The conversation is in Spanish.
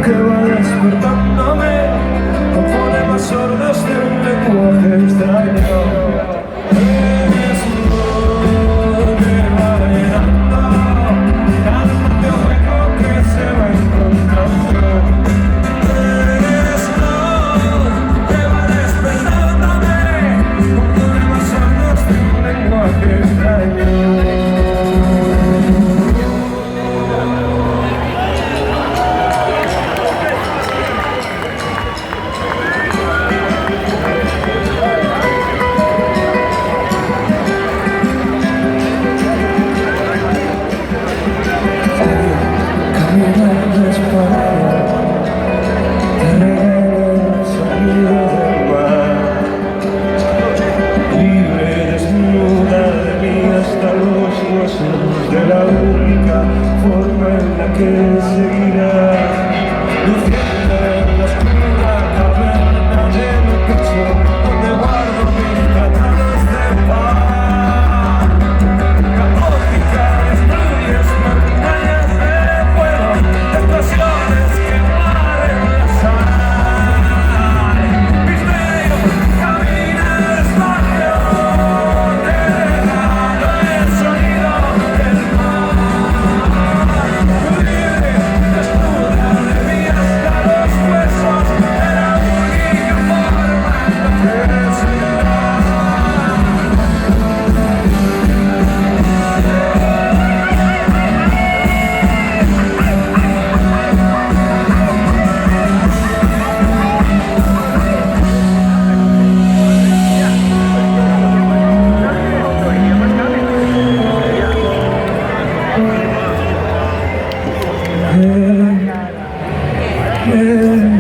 que va despertándome con fonemas sordos de un lenguaje extraño. Eres un dolor que va llenando cada hueco que se va encontrando. Eres luz que va despertándome con fonemas sordos de un lenguaje extraño. De la única forma en la que seguirás luciendo en la oscura caverna de mi pecho, donde guardo mis tratados de paz. Caótica, destruyes montañas de fuego, explosiones que mueren la sal. Misterio, camina despacio, te regalo el sonido del mar. Libre, desnuda de mí hasta los huesos, de la única forma en la que seguirás. Yeah.